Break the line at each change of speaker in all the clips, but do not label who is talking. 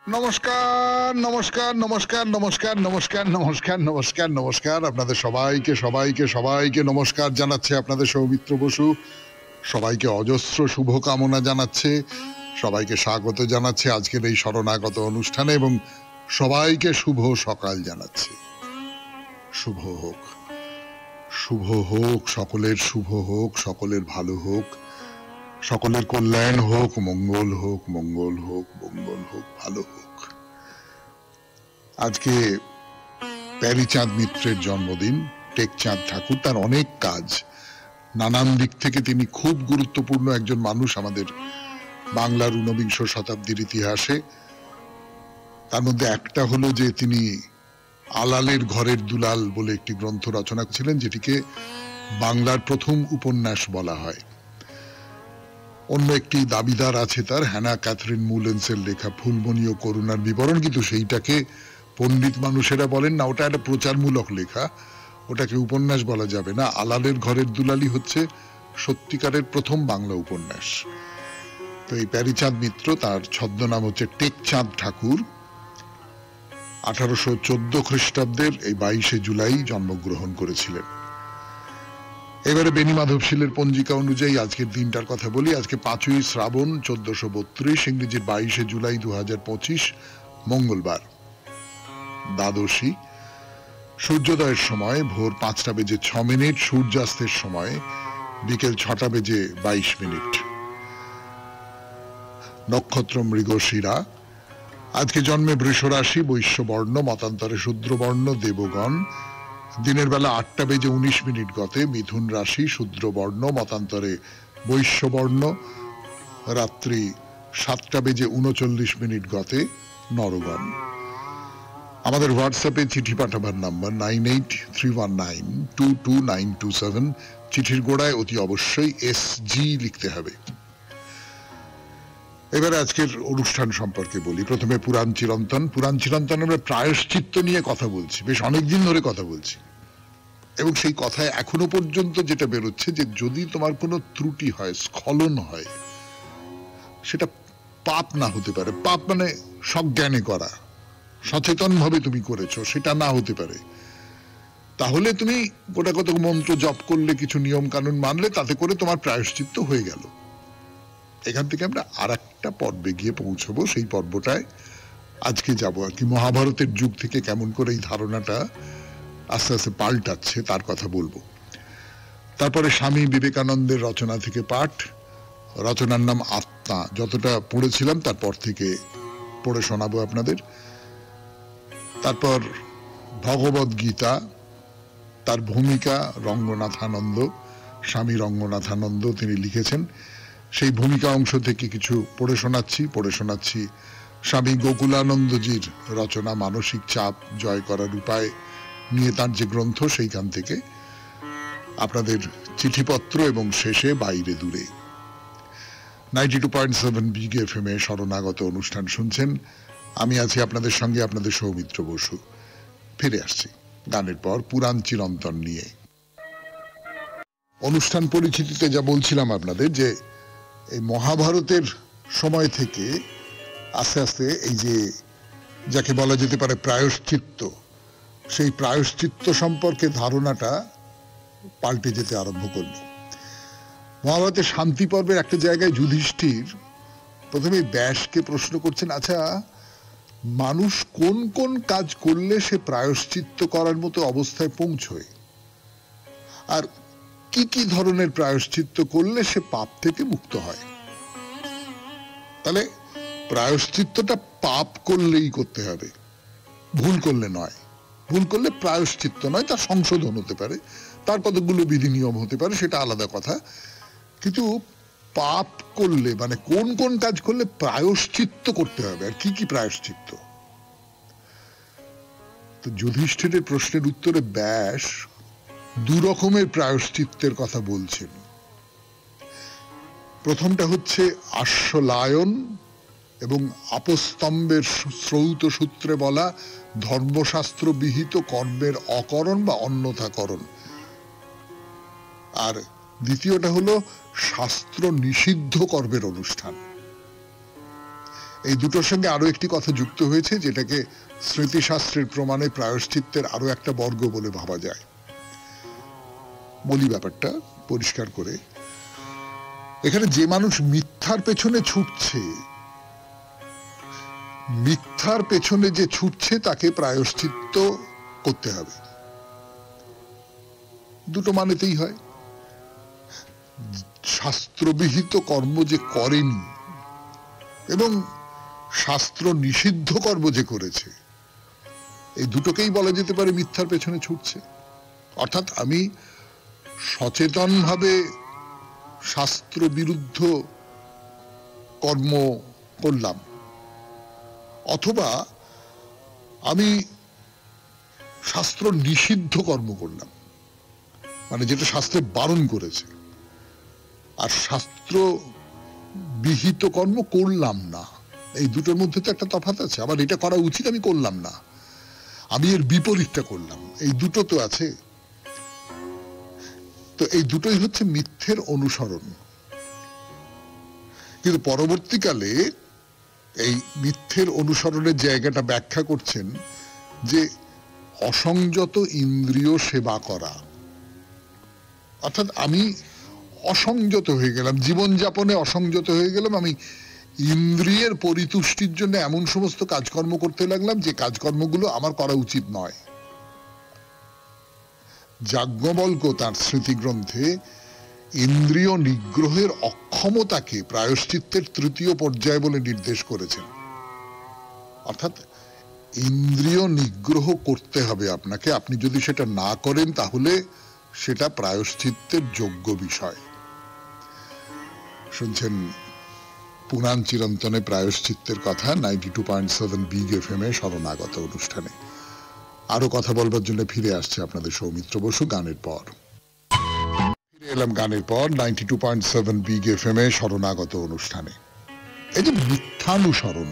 নমস্কার, নমস্কার, নমস্কার, নমস্কার, নমস্কার, নমস্কার, নমস্কার, নমস্কার। আপনাদের সবাইকে সবাইকে সবাইকে নমস্কার জানাচ্ছে আপনাদের সৌমিত্র বসু। সবাইকে অজস্র শুভকামনা জানাচ্ছে, সবাইকে স্বাগত জানাচ্ছে আজকের এই শরণাগত অনুষ্ঠানে এবং সবাইকে শুভ সকাল জানাচ্ছে। শুভ হোক, শুভ হোক, সকলের শুভ হোক, সকলের ভালো হোক, সকলের কল্যাণ হোক, মঙ্গল হোক, মঙ্গল হোক, মঙ্গল হোক, ভালো হোক। আজকে প্যারীচাঁদ মিত্রের জন্মদিন। টেকচাঁদ ঠাকুর, তার অনেক কাজ, নানান দিক থেকে তিনি খুব গুরুত্বপূর্ণ একজন মানুষ আমাদের বাংলার ঊনবিংশ শতাব্দীর ইতিহাসে। তার মধ্যে একটা হলো যে তিনি আলালের ঘরের দুলাল বলে একটি গ্রন্থ রচনা করেছিলেন, যেটিকে বাংলার প্রথম উপন্যাস বলা হয়। অন্য একটি দাবিদার আছে তার, হ্যানা ক্যাথরিন মুলেন্সের লেখা ফুলমণি ও করুণার বিবরণ, কিন্তু সেইটাকে পণ্ডিত মানুষেরা বলেন না, ওটা একটা প্রচারমূলক লেখা, ওটাকে উপন্যাস বলা যাবে না। আলালের ঘরের দুলালি হচ্ছে সত্যিকারের প্রথম বাংলা উপন্যাস। তো এই প্যারীচাঁদ মিত্র, তার ছদ্মনাম হচ্ছে টেকচাঁদ ঠাকুর, 1814 খ্রিস্টাব্দের এই 22শে জুলাই জন্মগ্রহণ করেছিলেন। এবারে বেনি মাধবশীলের পঞ্জিকা অনুযায়ী আজকের দিনটার কথা বলি। আজকে 5ই শ্রাবণ 1432, ইংরেজির 22শে জুলাই 2025, মঙ্গলবার, দ্বাদশী। সূর্যোদয়ের সময় ভোর 5টা বেজে 6 মিনিট, সূর্যাস্তের সময় বিকেল 6টা বেজে 22 মিনিট। নক্ষত্র মৃগশিরা। আজকে জন্মে বৃষ রাশি, বৈশ্য বর্ণ, মতান্তরে শূদ্র বর্ণ, দেবগণ। দিনের বেলা 8টা বেজে 19 মিনিট গতে মিথুন রাশি, শূদ্র বর্ণ, মতান্তরে বৈশ্য বর্ণ। রাত্রি 7টা বেজে 39 মিনিট গতে নরগণ। আমাদের হোয়াটসঅ্যাপে চিঠি পাঠাবার নাম্বার 9831922927। চিঠির গোড়ায় অতি অবশ্যই SG লিখতে হবে। এবারে আজকের অনুষ্ঠান সম্পর্কে বলি। প্রথমে পুরাণ চিরন্তন। পুরাণ চিরন্তন আমরা প্রায়শ্চিত্ত নিয়ে কথা বলছি, বেশ অনেকদিন ধরে কথা বলছি, এবং সেই কথায় এখনো পর্যন্ত যেটা বেরোচ্ছে যে যদি তোমার কোনো ত্রুটি হয়, স্খলন হয়, সেটা পাপ না হতে পারে। পাপ মানে সজ্ঞানে করা, সচেতন ভাবে তুমি করেছো, সেটা না হতে পারে। তাহলে তুমি গোটা কত মন্ত্র জপ করলে, কিছু নিয়ম কানুন মানলে, তাতে করে তোমার প্রায়শ্চিত্ত হয়ে গেল। এখান থেকে আমরা আর একটা পর্বে গিয়ে পৌঁছবো। সেই পর্বটায় আজকে যাব আর কি, মহাভারতের যুগ থেকে কেমন করে এই ধারণাটা আস্তে আস্তে পাল্টাচ্ছে তার কথা বলবো। তারপরে স্বামী বিবেকানন্দের রচনা থেকে পাঠ, রচনার নাম আত্মা। যতটা পড়েছিলাম তারপর থেকে পড়ে শোনাবো আপনাদের। তারপর ভগবদ গীতা, তার ভূমিকা রঙ্গনাথানন্দ, স্বামী রঙ্গনাথানন্দ তিনি লিখেছেন। সেই ভূমিকা অংশ থেকে কিছু পড়ে শোনাচ্ছি। স্বামী গোকুলানন্দজির রচনা মানসিক চাপ জয় করার উপায় নিয়ে তার যে গ্রন্থ, সেইখান থেকে আপনাদের চিঠিপত্র, এবং শেষে বাইরে দূরে। 92.7 বিগ FM এ শরণাগত অনুষ্ঠান শুনছেন। আমি আছি আপনাদের সঙ্গে, আপনাদের সৌমিত্র বসু। ফিরে আসছি গানের পর পুরাণ চিরন্তন নিয়ে। অনুষ্ঠান পরিচিতিতে যা বলছিলাম আপনাদের, যে এই মহাভারতের সময় থেকে আস্তে আস্তে এই যে যাকে বলা যেতে পারে প্রায়শ্চিত্ত, সেই প্রায়শ্চিত্ত সম্পর্কে ধারণাটা পাল্টে যেতে আরম্ভ করল। মহাভারতের শান্তি পর্বের একটা জায়গায় যুধিষ্ঠির প্রথমে ব্যাসকে প্রশ্ন করছেন, আচ্ছা মানুষ কোন কোন কাজ করলে সে প্রায়শ্চিত্ত করার মতো অবস্থায় পৌঁছয়, আর কি কি ধরনের প্রায়শ্চিত্ত করলে সে পাপ থেকে মুক্ত হয়। তাহলে প্রায়শ্চিত্তটা পাপ করলেই করতে হবে, ভুল করলে নয়। ভুল করলে প্রায়শ্চিত্ত নয়, তার সংশোধন হতে পারে, তার কতগুলো বিধি নিয়ম হতে পারে, সেটা আলাদা কথা। কিন্তু পাপ করলে, মানে কোন কোন কাজ করলে প্রায়শ্চিত্ত করতে হবে, আর কি কি প্রায়শ্চিত্ত। তো যুধিষ্ঠিরের প্রশ্নের উত্তরে ব্যাস 2 রকমের প্রায়শ্চিত্তের কথা বলছেন। প্রথমটা হচ্ছে আশ্বলায়ন এবং আপস্তম্ভের শ্রৌত সূত্রে বলা ধর্মশাস্ত্র বিহিত কর্মের অকরণ বা অন্যথাকরণ, আর দ্বিতীয়টা হলো শাস্ত্র নিষিদ্ধ কর্মের অনুষ্ঠান। এই দুটোর সঙ্গে আরো একটি কথা যুক্ত হয়েছে, যেটাকে স্মৃতিশাস্ত্রের প্রমাণে প্রায়শ্চিত্তের আরো একটা বর্গ বলে ভাবা যায়। বলি ব্যাপারটা পরিষ্কার করে, এখানে যে মানুষ মিথ্যার পেছনে ছুটছে, মিথ্যার পেছনে যে ছুটছে তাকে প্রায়শ্চিত্ত করতে হবে। দুটো মানেতেই হয়। শাস্ত্রবিহিত কর্ম যে করেনি এবং শাস্ত্র নিষিদ্ধ কর্ম যে করেছে, এই দুটোকেই বলা যেতে পারে মিথ্যার পেছনে ছুটছে। অর্থাৎ আমি সচেতনভাবে শাস্ত্র বিরুদ্ধ কর্ম করলাম, অথবা আমি শাস্ত্র নিষিদ্ধ কর্ম করলাম, মানে যেটা শাস্ত্রে বারণ করেছে, আর শাস্ত্র বিহিত কর্ম করলাম না। এই দুটোর মধ্যে তো একটা তফাৎ আছে। আবার এটা করা উচিত, আমি করলাম না, আমি এর বিপরীতটা করলাম, এই দুটো তো আছে। তো এই দুটোই হচ্ছে মিথ্যের অনুসরণ। কিন্তু পরবর্তীকালে এই মিথ্যের অনুসরণের জায়গাটা ব্যাখ্যা করছেন যে অসংযত ইন্দ্রিয় সেবা করা, অর্থাৎ আমি অসংযত হয়ে গেলাম, জীবনযাপনে অসংযত হয়ে গেলাম, আমি ইন্দ্রিয়ের পরিতুষ্টির জন্য এমন সমস্ত কাজকর্ম করতে লাগলাম যে কাজকর্মগুলো আমার করা উচিত নয়। যাজ্ঞবল্ক্য তার স্মৃতিগ্রন্থে ইন্দ্রিয় নিগ্রহের অক্ষমতাকে প্রায়শ্চিত্তের তৃতীয় পর্যায় বলে নির্দেশ করেছেন। অর্থাৎ ইন্দ্রিয় নিগ্রহ করতে হবে আপনাকে, আপনি যদি সেটা না করেন তাহলে সেটা প্রায়শ্চিত্তের যোগ্য বিষয়। শুনছেন পুরাণ চিরন্তনে প্রায়শ্চিত্তের কথা 92.7 বিগ FM এ শরণাগত অনুষ্ঠানে। আরো কথা বলবার জন্য ফিরে আসছে আপনাদের সৌমিত্র বসু গানের পর। ফিরে এলাম গানের পর 92.7 বিগ FM এ শরণাগত অনুষ্ঠানে। এই যে মিথ্যানুসরণ,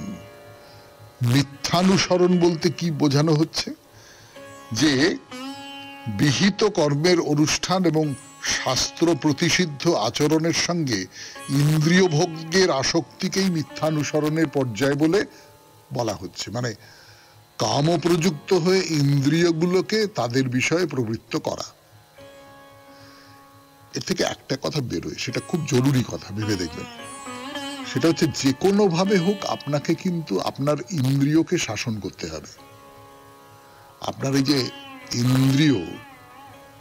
মিথ্যানুসরণ বলতে কি বোঝানো হচ্ছে? যে বিহিত কর্মের অনুষ্ঠান এবং শাস্ত্র প্রতিষিদ্ধ আচরণের সঙ্গে ইন্দ্রিয় ভোগের আসক্তিকেই মিথ্যানুসরণের পর্যায় বলে বলা হচ্ছে। মানে কাম প্রযুক্ত হয়ে ইন্দ্রিয়গুলোকে তাদের বিষয়ে প্রবৃত্ত করা। এর থেকে একটা কথা বেরোয়, সেটা খুব জরুরি কথা, ভেবে দেখবেন। সেটা হচ্ছে যে কোনো ভাবে হোক আপনাকে কিন্তু আপনার ইন্দ্রিয়কে শাসন করতে হবে। আপনার এই যে ইন্দ্রিয়,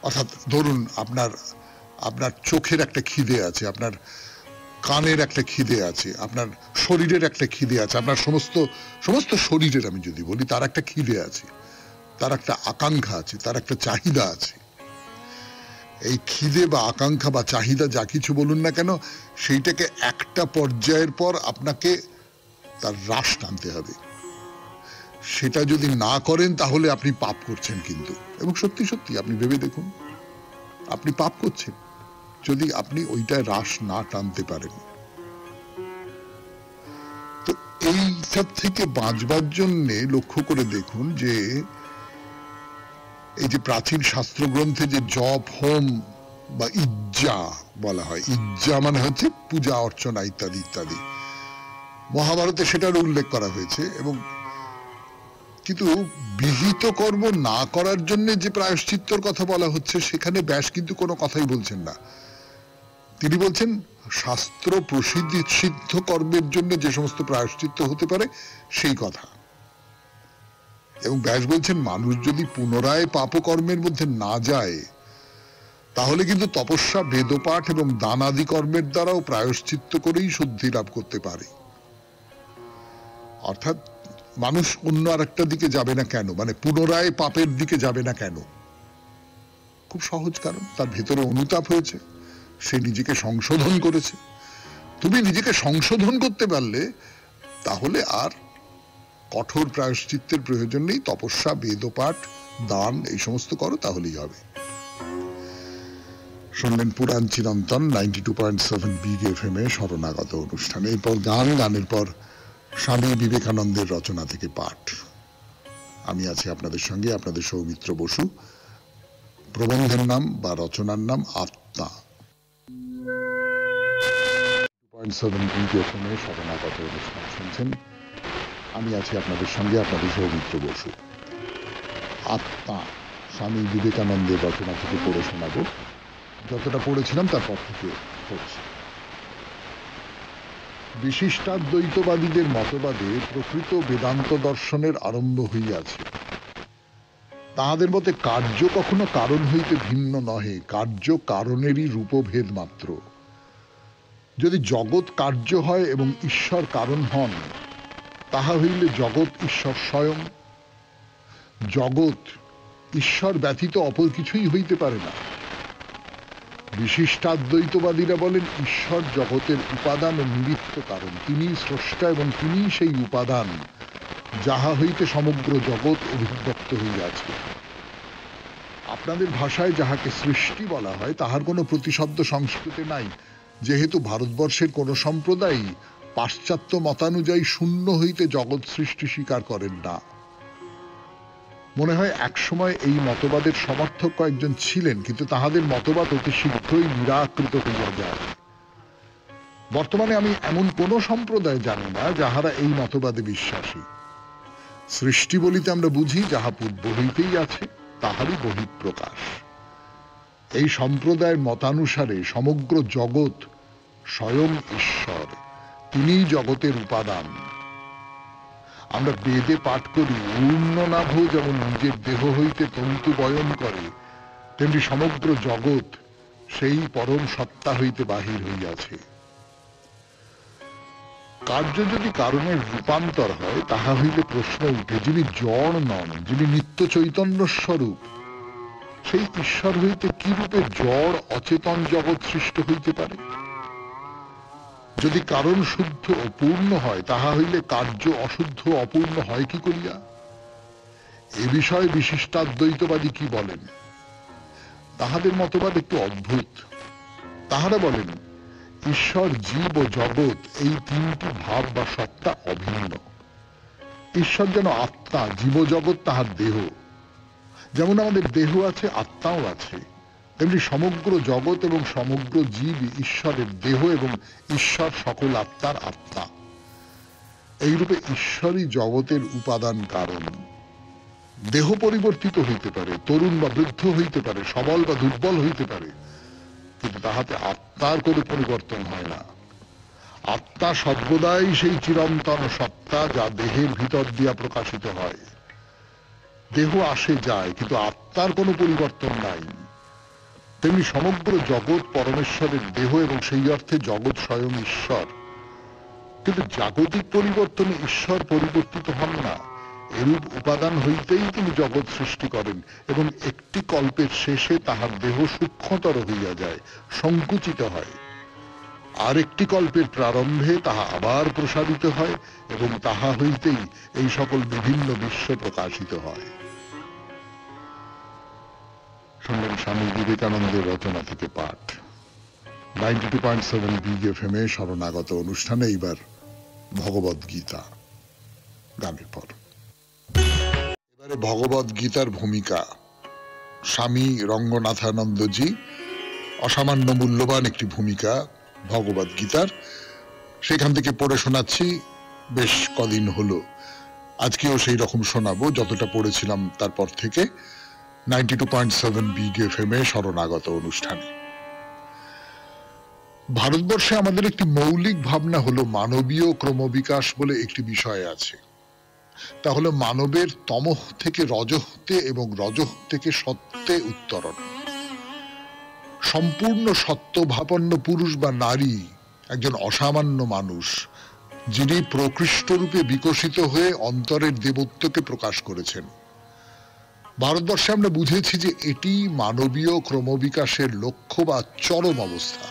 অর্থাৎ ধরুন আপনার আপনার চোখের একটা খিদে আছে, আপনার কানের একটা খিদে আছে, আপনার শরীরের একটা খিদে আছে, আপনার সমস্ত শরীরের আমি যদি বলি তার একটা খিদে আছে, তার একটা আকাঙ্ক্ষা আছে, তার একটা চাহিদা আছে। এই খিদে বা আকাঙ্ক্ষা বা চাহিদা যা কিছু বলুন না কেন, সেইটাকে একটা পর্যায়ের পর আপনাকে তার হ্রাস টানতে হবে। সেটা যদি না করেন তাহলে আপনি পাপ করছেন কিন্তু, এবং সত্যি সত্যি আপনি ভেবে দেখুন, আপনি পাপ করছেন যদি আপনি ওইটা হ্রাস না টানতে পারেন। তো এইসব থেকে বাঁচবার জন্যে লক্ষ্য করে দেখুন যে এই যে প্রাচীন শাস্ত্রগ্রন্থে যে জপ হোম বা ইজ্জা বলা হয়, ইজ্জা মানে হচ্ছে পূজা অর্চনা ইত্যাদি ইত্যাদি, মহাভারতে সেটার উল্লেখ করা হয়েছে। এবং কিন্তু বিহিত কর্ম না করার জন্য যে প্রায়শ্চিত্তর কথা বলা হচ্ছে, সেখানে ব্যাস কিন্তু কোনো কথাই বলছেন না। তিনি বলছেন শাস্ত্র সিদ্ধ কর্মের জন্য যে সমস্ত প্রায়শ্চিত্ত হতে পারে সেই কথা। এবং ব্যাস বলছেন মানুষ যদি পুনরায় পাপকর্মের মধ্যে না যায় তাহলে কিন্তু তপস্যা, বেদপাঠ এবং দানাদি কর্মের দ্বারাও প্রায়শ্চিত্ত করেই শুদ্ধি লাভ করতে পারে। অর্থাৎ মানুষ অন্য আরেকটা দিকে যাবে না কেন, মানে পুনরায় পাপের দিকে যাবে না কেন? খুব সহজ কারণ, তার ভেতরে অনুতাপ হয়েছে, সে নিজেকে সংশোধন করেছে। তুমি নিজেকে সংশোধন করতে পারলে তাহলে আর কঠোর প্রায়শ্চিত্তের প্রয়োজন নেই। তপস্যা, বেদপাঠ, দান এই সমস্ত করো, তাহলেই হবে। শুনলেন পুরাণ চিরন্তন 92.7 বিগ FM এ শরণাগত অনুষ্ঠানে। এরপর গানের পর স্বামী বিবেকানন্দের রচনা থেকে পাঠ। আমি আছি আপনাদের সঙ্গে, আপনাদের সৌমিত্র বসু। প্রবন্ধের নাম বা রচনার নাম আত্মা। 92.7 বিগ FM এ শরণাগত অনুষ্ঠান শুনছেন। আমি আছি আপনাদের সঙ্গে, আপনাদের সৌমিত্র বসু। আত্মা, স্বামী বিবেকানন্দের রচনা থেকে পড়ে শোনাবো। যতটা পড়েছিলাম তারপর থেকে পড়ছি। বিশিষ্টাদ্বৈতবাদীদের মতবাদে প্রকৃত বেদান্ত দর্শনের আরম্ভ হইয়াছে। তাহাদের মতে কার্য কখনো কারণ হইতে ভিন্ন নহে, কার্য কারণেরই রূপভেদ মাত্র। যদি জগৎ কার্য হয় এবং ঈশ্বর কারণ হন, তাহা হইলে জগৎ ঈশ্বর স্বয়ং। জগৎ ঈশ্বর ব্যতীত অপর কিছুই হইতে পারে না। বিশিষ্টাদ্বৈতবাদীরা বলেন ঈশ্বর জগতের উপাদান ও নিমিত্ত কারণ, তিনি স্রষ্টা এবং তিনি সেই উপাদান যাহা হইতে সমগ্র জগৎ অভিব্যক্ত হইয়াছে। আপনাদের ভাষায় যাহাকে সৃষ্টি বলা হয় তাহার কোনো প্রতিশব্দ সংস্কৃতে নাই, যেহেতু ভারতবর্ষের কোন সম্প্রদায় পাশ্চাত্য মতানুযায়ী শূন্য হইতে জগৎ সৃষ্টি স্বীকার করেন না। মনে হয় একসময় এই মতবাদের সমর্থক কয়েকজন ছিলেন, কিন্তু তাহাদের মতবাদ অতি শীঘ্রই নিরাকৃত হইয়া যায়। বর্তমানে আমি এমন কোন সম্প্রদায় জানি না যাহারা এই মতবাদে বিশ্বাসী। সৃষ্টি বলিতে আমরা বুঝি যাহা পূর্ব হইতেই আছে, তাহারই বহিঃপ্রকাশ। এই সম্প্রদায়ের মতানুসারে সমগ্র জগৎ স্বয়ং ঈশ্বর, তিনিই জগতের উপাদান। আমরা বেদে পাঠ করি, ঊর্ণনাভ যেমন নিজের দেহ হইতে তন্তু বয়ন করে, তেমনি সমগ্র জগৎ সেই পরম সত্তা হইতে বাহির হইয়াছে। কার্য যদি কারণের রূপান্তর হয়, তাহা হইলে প্রশ্ন উঠে, যিনি জড় নন, যিনি নিত্য চৈতন্য স্বরূপ, সেই ঈশ্বর হইতে কি রূপে জড় অচেতন জগৎ সৃষ্ট হইতে পারে? যদি কারণ শুদ্ধ ও পূর্ণ হয়, তাহা হইলে কার্য অশুদ্ধ অপূর্ণ হয় কি করিয়া? এ বিষয়ে বিশিষ্টাদ্বৈতবাদী কি বলেন? তাহাদের মতবাদ একটু অদ্ভুত। তাহারা বলেন ঈশ্বর, জীব ও জগৎ এই তিনটি ভাব বা সত্তা অভিন্ন। ঈশ্বর যেন আত্মা, জীব জগৎ তাহার দেহ। যেমন আমাদের দেহ আছে, আত্মাও আছে, তেমনি সমগ্র জগৎ এবং সমগ্র জীব ঈশ্বরের দেহ এবং ঈশ্বর সকল আত্মার আত্মা। এইরূপে ঈশ্বরই জগতের উপাদান কারণ। দেহ পরিবর্তিত হইতে পারে, তরুণ বা বৃদ্ধ হইতে পারে, সবল বা দুর্বল হইতে পারে, কিন্তু তাহাতে আত্মার কোনো পরিবর্তন হয় না। আত্মা সর্বদাই সেই চিরন্তন সত্তা, যা দেহের ভিতর দিয়া প্রকাশিত হয়। দেহ আসে যায়, কিন্তু আত্মার কোনো পরিবর্তন নাই। তেমনি সমগ্র জগৎ পরমেশ্বরের দেহ এবং সেই অর্থে জগৎ স্বয়ং ঈশ্বর। কিন্তু জাগতিক পরিবর্তনে ঈশ্বর পরিবর্তিত হন না। এরূপ উপাদান হইতেই তিনি জগৎ সৃষ্টি করেন এবং একটি কল্পের শেষে তাহার দেহ সূক্ষ্মতর হইয়া যায়, সংকুচিত হয়। আর একটি কল্পের প্রারম্ভে তাহা আবার প্রসারিত হয় এবং তাহা হইতেই এই সকল বিভিন্ন বিশ্ব প্রকাশিত হয়। শুনলেন স্বামী বিবেকানন্দের রচনা থেকে পাঠ। 92.7 বিগ এফএম এ শরণাগত অনুষ্ঠানে এইবার ভগবদ গীতা গানের পর। এবারে ভগবদ গীতার ভূমিকা স্বামী রঙ্গনাথানন্দজি অসামান্য মূল্যবান একটি ভূমিকা ভগবদ গীতার, সেখান থেকে পড়ে শোনাচ্ছি। বেশ কদিন হলো, আজকেও সেই রকম শোনাবো যতটা পড়েছিলাম তারপর থেকে 92.7 বিগ এফএম এ শরণাগত অনুষ্ঠানে। ভারতবর্ষে আমাদের একটি মৌলিক ভাবনা হলো মানবীয় ক্রমবিকাশ বলে একটি বিষয় আছে। তাহলে মানবের তমঃ থেকে রজঃতে এবং রজঃ থেকে সত্যে উত্তরণ। সম্পূর্ণ সত্যভাপন্ন পুরুষ বা নারী একজন অসামান্য মানুষ, যিনি প্রকৃষ্ট রূপে বিকশিত হয়ে অন্তরের দেবত্বকে প্রকাশ করেছেন। ভারতবর্ষে আমরা বুঝেছি যে এটি মানবীয় ক্রমবিকাশের লক্ষ্য বা চরম অবস্থা।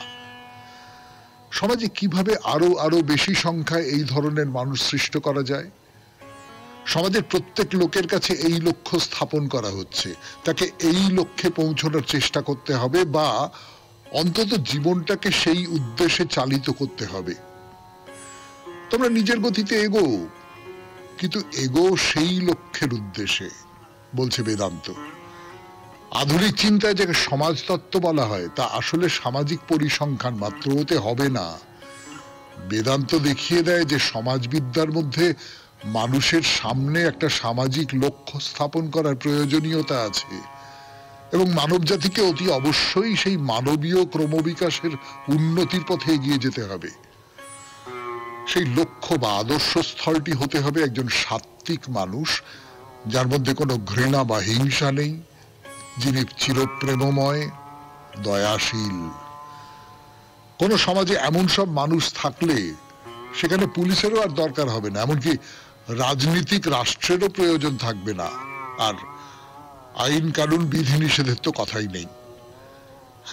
সমাজে কিভাবে আরো আরো বেশি সংখ্যায় এই ধরনের মানুষ সৃষ্ট করা যায়? সমাজের প্রত্যেক লোকের কাছে এই লক্ষ্য স্থাপন করা হচ্ছে, তাকে এই লক্ষ্যে পৌঁছানোর চেষ্টা করতে হবে বা অন্তত জীবনটাকে সেই উদ্দেশ্যে চালিত করতে হবে। তোমরা নিজের গতিতে এগো, কিন্তু এগো সেই লক্ষ্যের উদ্দেশ্যে, বলছে বেদান্ত। আধুনিক চিন্তায় যাকে সমাজতত্ত্ব বলা হয় তা আসলে সামাজিক পরিসংখ্যান মাত্র হতে হবে না। বেদান্ত দেখিয়ে দেয় যে সমাজবিদ্যার মধ্যে মানুষের সামনে একটা সামাজিক লক্ষ্য স্থাপন করার প্রয়োজনীয়তা আছে এবং মানব জাতিকে অতি অবশ্যই সেই মানবীয় ক্রমবিকাশের উন্নতির পথে এগিয়ে যেতে হবে। সেই লক্ষ্য বা আদর্শ স্থলটি হতে হবে একজন সাত্ত্বিক মানুষ, যার মধ্যে কোনো ঘৃণা বা হিংসা নেই, যিনি চিরপ্রেমময়, দয়াশীল। কোন সমাজে এমন সব মানুষ থাকলে সেখানে পুলিশেরও আর দরকার হবে না, এমনকি রাজনীতিক রাষ্ট্রেরও প্রয়োজন থাকবে না, আর আইন কানুন বিধিনিষেধের তো কথাই নেই।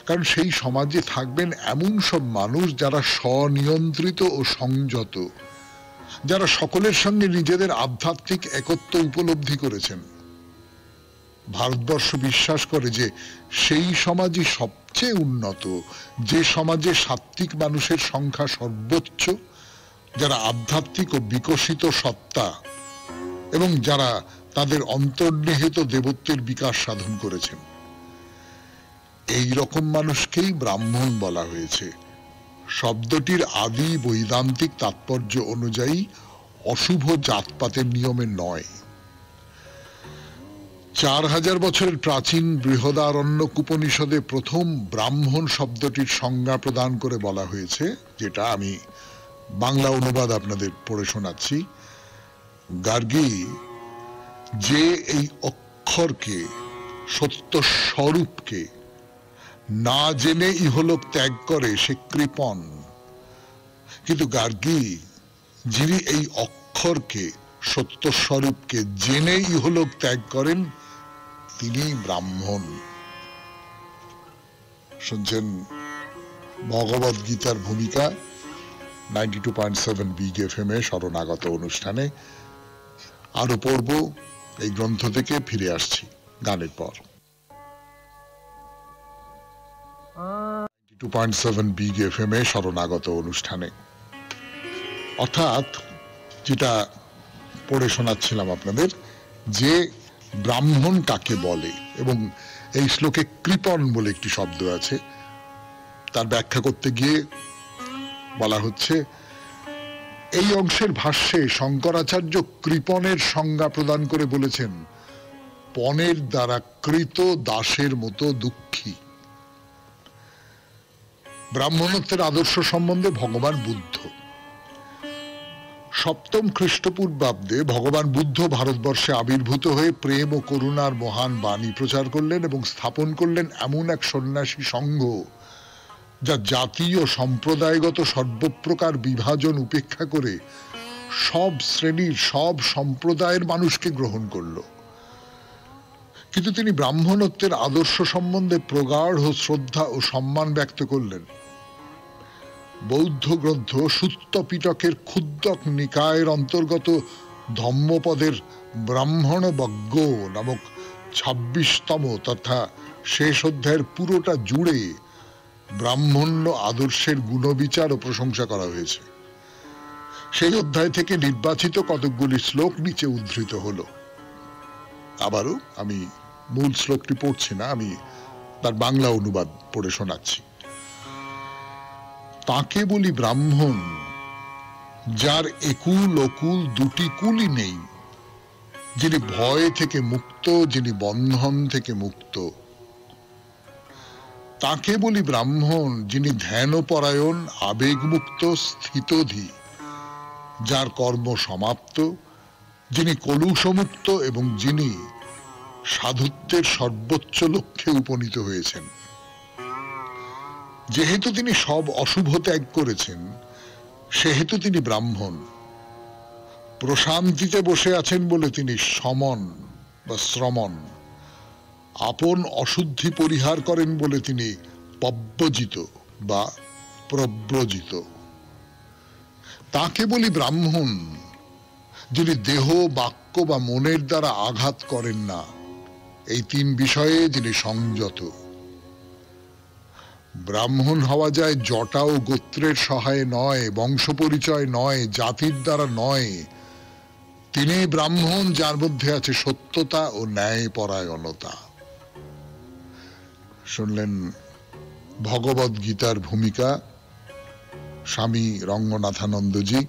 কারণ সেই সমাজে থাকবেন এমন সব মানুষ যারা স্বনিয়ন্ত্রিত ও সংযত, যারা সকলের সঙ্গে নিজেদের আধ্যাত্মিক একত্ব উপলব্ধি করেছেন। ভারতবর্ষ বিশ্বাস করে যে সেই সমাজই সবচেয়ে উন্নত, যে সমাজে সাত্ত্বিক মানুষের সংখ্যা সর্বোচ্চ, যারা আধ্যাত্মিক ও বিকশিত সত্তা এবং যারা তাদের অন্তর্নিহিত দেবত্বের বিকাশ সাধন করেছেন। এই রকম মানুষকেই ব্রাহ্মণ বলা হয়েছে। শব্দটির আদি বৈদান্তিক তাৎপর্য অনুযায়ী অশুভ জাতপাতের নিয়মে নয়। 4000 বছরের প্রাচীন বৃহদারণ্যক উপনিষদে প্রথম ব্রাহ্মণ শব্দটির সংজ্ঞা প্রদান করে বলা হয়েছে, যেটা আমি বাংলা অনুবাদ আপনাদের পড়ে শোনাচ্ছি। গার্গী, যে এই অক্ষরকে, সত্য স্বরূপকে না জেনে ইহলোক ত্যাগ করে সে কৃপণ। কিন্তু গার্গী, যিনি এই অক্ষরকে, সত্য স্বরূপকে জেনে ইহলোক ত্যাগ করেন, তিনি ব্রাহ্মণ। শুনছেন ভগবদ গীতার ভূমিকা 92.7 বিগ এফএম এ শরণাগত অনুষ্ঠানে। আরো পড়ব এই গ্রন্থ থেকে, ফিরে আসছি গানের পর। 92.7 বিগ এফএম এ শরণাগত অনুষ্ঠানে, অর্থাৎ যেটা পড়ে শোনাচ্ছিলাম আপনাদের, যে ব্রাহ্মণ কাকে বলে, এবং এই শ্লোকে কৃপণ বলে একটি শব্দ আছে, তার ব্যাখ্যা করতে গিয়ে বলা হচ্ছে, এই অংশের ভাষ্যে শঙ্করাচার্য কৃপণের সংজ্ঞা প্রদান করে বলেছেন, পণের দ্বারা কৃত দাসের মতো দুঃখী। ব্রাহ্মণত্বের আদর্শ সম্বন্ধে ভগবান বুদ্ধ। 7ম খ্রিস্টপূর্বাব্দে ভগবান বুদ্ধ ভারতবর্ষে আবির্ভূত হয়ে প্রেম ও করুণার মহান বাণী প্রচার করলেন এবং স্থাপন করলেন এমন এক সন্ন্যাসী সংঘ, যা জাতি ও সম্প্রদায়গত সর্বপ্রকার বিভাজন উপেক্ষা করে সব শ্রেণীর, সব সম্প্রদায়ের মানুষকে গ্রহণ করল। কিন্তু তিনি ব্রাহ্মণত্বের আদর্শ সম্বন্ধে প্রগাঢ় শ্রদ্ধা ও সম্মান ব্যক্ত করলেন। বৌদ্ধ গ্রন্থ সুত্ত পিটকের ক্ষুদ্রক নিকায়ের অন্তর্গত ধম্মপদের ব্রাহ্মণ বজ্ঞ নামক 26তম তথা শেষ অধ্যায়ের পুরোটা জুড়ে ব্রাহ্মণ্য আদর্শের গুণবিচার ও প্রশংসা করা হয়েছে। সেই অধ্যায় থেকে নির্বাচিত কতকগুলি শ্লোক নিচে উদ্ধৃত হলো। আবারও আমি মূল শ্লোকটি পড়ছি না, আমি তার বাংলা অনুবাদ পড়ে শোনাচ্ছি। তাকে বলি ব্রাহ্মণ, যার একুল অকুল দুটি কুলই নেই, যিনি ভয় থেকে মুক্ত, যিনি বন্ধন থেকে মুক্ত। তাকে বলি ব্রাহ্মণ, যিনি ধ্যানপরায়ণ, আবেগমুক্ত, স্থিতধী, যার কর্ম সমাপ্ত, যিনি কলুষমুক্ত এবং যিনি সাধুত্বের সর্বোচ্চ লক্ষ্যে উপনীত হয়েছেন। যেহেতু তিনি সব অশুভ ত্যাগ করেছেন, সেহেতু তিনি ব্রাহ্মণ। প্রশান্তিতে বসে আছেন বলে তিনি সমন বা শ্রমণ। আপন অশুদ্ধি পরিহার করেন বলে তিনি পব্যজিত বা প্রব্রজিত। তাকে বলি ব্রাহ্মণ, যিনি দেহ, বাক্য বা মনের দ্বারা আঘাত করেন না, এই 3 বিষয়ে যিনি সংযত। ব্রাহ্মণ হওয়া যায় জটা ও গোত্রের সহায়ে নয়, বংশ পরিচয় নয়, জাতির দ্বারা নয়। তিনি ব্রাহ্মণ যার মধ্যে আছে সত্যতা ও ন্যায় পরায়ণতা। শুনলেন ভগবদ গীতার ভূমিকা, স্বামী রঙ্গনাথানন্দজি।